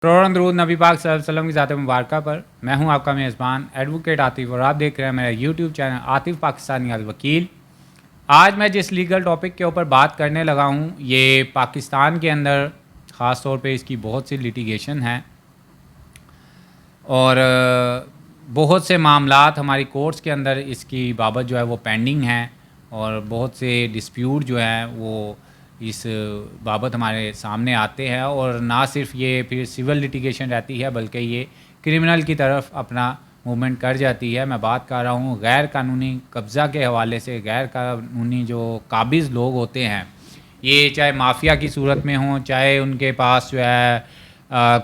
کروڑوں درود نبی پاک صلی اللہ علیہ وسلم کی ذات مبارکہ پر. میں ہوں آپ کا میزبان ایڈوکیٹ عاطف اور آپ دیکھ رہے ہیں میرا یوٹیوب چینل عاطف پاکستانی الوکیل. آج میں جس لیگل ٹاپک کے اوپر بات کرنے لگا ہوں یہ پاکستان کے اندر خاص طور پہ اس کی بہت سی لیٹیگیشن ہیں اور بہت سے معاملات ہماری کورٹس کے اندر اس کی بابت جو ہے وہ پینڈنگ ہیں اور بہت سے ڈسپیوٹ جو ہیں وہ اس بابت ہمارے سامنے آتے ہیں اور نہ صرف یہ پھر سول لیٹیگیشن رہتی ہے بلکہ یہ کرمنل کی طرف اپنا موومنٹ کر جاتی ہے. میں بات کر رہا ہوں غیر قانونی قبضہ کے حوالے سے. غیر قانونی جو قابض لوگ ہوتے ہیں یہ چاہے مافیا کی صورت میں ہوں چاہے ان کے پاس جو ہے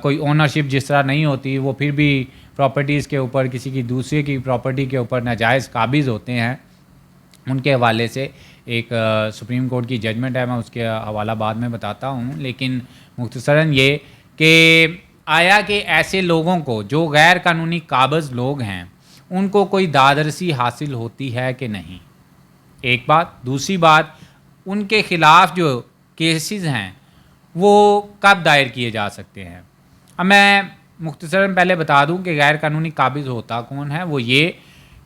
کوئی اونرشپ جس طرح نہیں ہوتی وہ پھر بھی پراپرٹیز کے اوپر کسی کی دوسرے کی پراپرٹی کے اوپر ناجائز قابض ہوتے ہیں. ان کے حوالے سے ایک سپریم کورٹ کی ججمنٹ ہے, میں اس کے حوالہ بعد میں بتاتا ہوں, لیکن مختصراً یہ کہ آیا کہ ایسے لوگوں کو جو غیر قانونی قابض لوگ ہیں ان کو کوئی دادرسی حاصل ہوتی ہے کہ نہیں, ایک بات. دوسری بات, ان کے خلاف جو کیسز ہیں وہ کب دائر کیے جا سکتے ہیں. اب میں مختصراً پہلے بتا دوں کہ غیر قانونی قابض ہوتا کون ہے. وہ یہ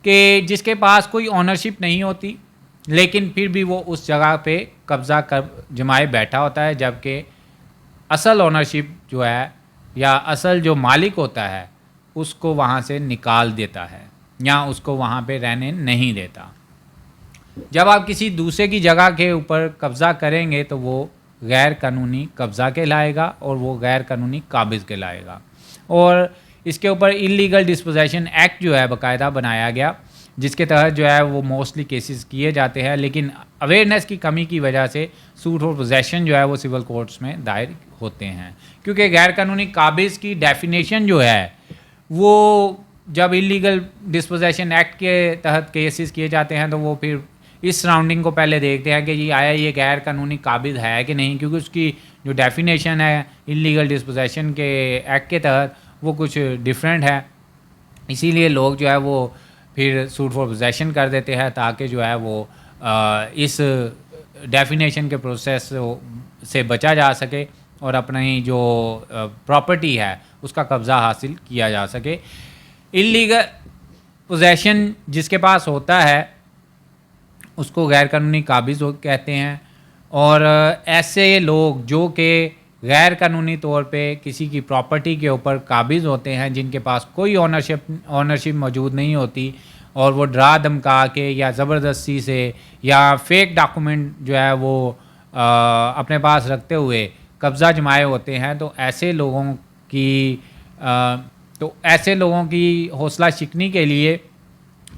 کہ جس کے پاس کوئی اونرشپ نہیں ہوتی لیکن پھر بھی وہ اس جگہ پہ قبضہ جمائے بیٹھا ہوتا ہے, جبکہ اصل اونرشپ جو ہے یا اصل جو مالک ہوتا ہے اس کو وہاں سے نکال دیتا ہے یا اس کو وہاں پہ رہنے نہیں دیتا. جب آپ کسی دوسرے کی جگہ کے اوپر قبضہ کریں گے تو وہ غیر قانونی قبضہ کہلائے گا اور وہ غیر قانونی قابض کہلائے گا. اور اس کے اوپر انلیگل ڈسپوزیشن ایکٹ جو ہے باقاعدہ بنایا گیا جس کے تحت جو ہے وہ موسٹلی کیسز کیے جاتے ہیں, لیکن اویئرنیس کی کمی کی وجہ سے سوٹ اور پوزیشن جو ہے وہ سول کورٹس میں دائر ہوتے ہیں, کیونکہ غیر قانونی قابض کی ڈیفینیشن جو ہے وہ جب انلیگل ڈسپوزیشن ایکٹ کے تحت کیسز کیے جاتے ہیں تو وہ پھر اس سراؤنڈنگ کو پہلے دیکھتے ہیں کہ جی آیا یہ غیر قانونی قابض ہے کہ نہیں, کیونکہ اس کی جو ڈیفینیشن ہے انلیگل ڈسپوزیشن کے ایکٹ کے تحت وہ کچھ ڈفرینٹ ہے. اسی لیے لوگ جو ہے وہ پھر سوٹ فار پوزیشن کر دیتے ہیں تاکہ جو ہے وہ اس ڈیفینیشن کے پروسیس سے بچا جا سکے اور اپنی جو پراپرٹی ہے اس کا قبضہ حاصل کیا جا سکے. انلیگل پوزیشن جس کے پاس ہوتا ہے اس کو غیر قانونی قابض کہتے ہیں, اور ایسے لوگ جو کہ غیر قانونی طور پہ کسی کی پراپرٹی کے اوپر قابض ہوتے ہیں جن کے پاس کوئی اونرشپ موجود نہیں ہوتی اور وہ ڈرا دھمکا کے یا زبردستی سے یا فیک ڈاکومنٹ جو ہے وہ اپنے پاس رکھتے ہوئے قبضہ جمائے ہوتے ہیں, تو ایسے لوگوں کی حوصلہ شکنی کے لیے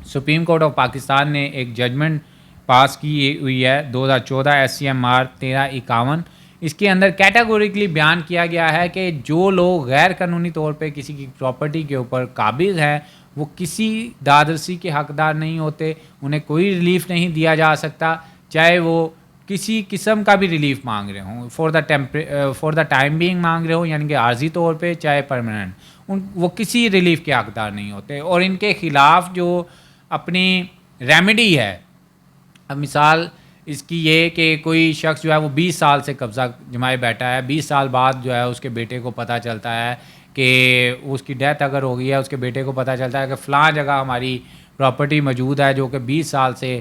سپریم کورٹ آف پاکستان نے ایک ججمنٹ پاس کی ہوئی ہے 2014 SCMR 1351. اس کے اندر کیٹاگوریکلی بیان کیا گیا ہے کہ جو لوگ غیر قانونی طور پہ کسی کی پراپرٹی کے اوپر قابض ہیں وہ کسی دادرسی کے حقدار نہیں ہوتے, انہیں کوئی ریلیف نہیں دیا جا سکتا, چاہے وہ کسی قسم کا بھی ریلیف مانگ رہے ہوں, فور دا ٹائم بینگ مانگ رہے ہوں یعنی کہ عارضی طور پہ چاہے پرماننٹ, وہ کسی ریلیف کے حقدار نہیں ہوتے. اور ان کے خلاف جو اپنی ریمیڈی ہے, اب مثال اس کی یہ کہ کوئی شخص جو ہے وہ 20 سال سے قبضہ جمائے بیٹھا ہے, 20 سال بعد جو ہے اس کے بیٹے کو پتہ چلتا ہے کہ اس کی ڈیتھ اگر ہو گئی ہے, اس کے بیٹے کو پتہ چلتا ہے کہ فلاں جگہ ہماری پراپرٹی موجود ہے جو کہ 20 سال سے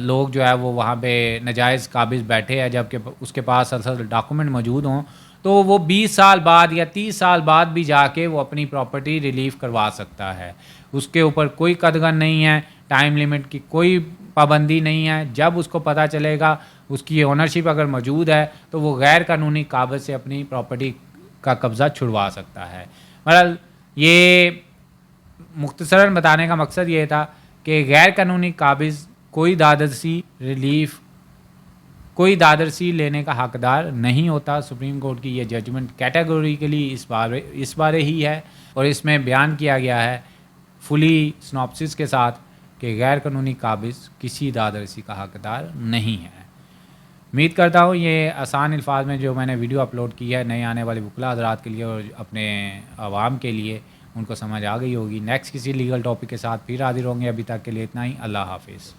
لوگ جو ہے وہ وہاں پہ ناجائز قابض بیٹھے ہیں جبکہ اس کے پاس اصل ڈاکومنٹ موجود ہوں, تو وہ 20 سال بعد یا 30 سال بعد بھی جا کے وہ اپنی پراپرٹی ریلیف کروا سکتا ہے. اس کے اوپر کوئی قدغن نہیں ہے, ٹائم لیمٹ کی کوئی پابندی نہیں ہے. جب اس کو پتہ چلے گا اس کی اونرشپ اگر موجود ہے تو وہ غیر قانونی قابض سے اپنی پراپرٹی کا قبضہ چھڑوا سکتا ہے. بہرحال یہ مختصراً بتانے کا مقصد یہ تھا کہ غیر قانونی قابض کوئی دادرسی لینے کا حقدار نہیں ہوتا. سپریم کورٹ کی یہ ججمنٹ کیٹیگوریکلی اس بارے ہی ہے اور اس میں بیان کیا گیا ہے فلی سناپسس کے ساتھ کہ غیر قانونی قابض کسی دادرسی کا حقدار نہیں ہے. امید کرتا ہوں یہ آسان الفاظ میں جو میں نے ویڈیو اپلوڈ کی ہے نئے آنے والے وکلاء حضرات کے لیے اور اپنے عوام کے لیے ان کو سمجھ آ گئی ہوگی. نیکسٹ کسی لیگل ٹاپک کے ساتھ پھر حاضر ہوں گے. ابھی تک کے لیے اتنا ہی. اللہ حافظ.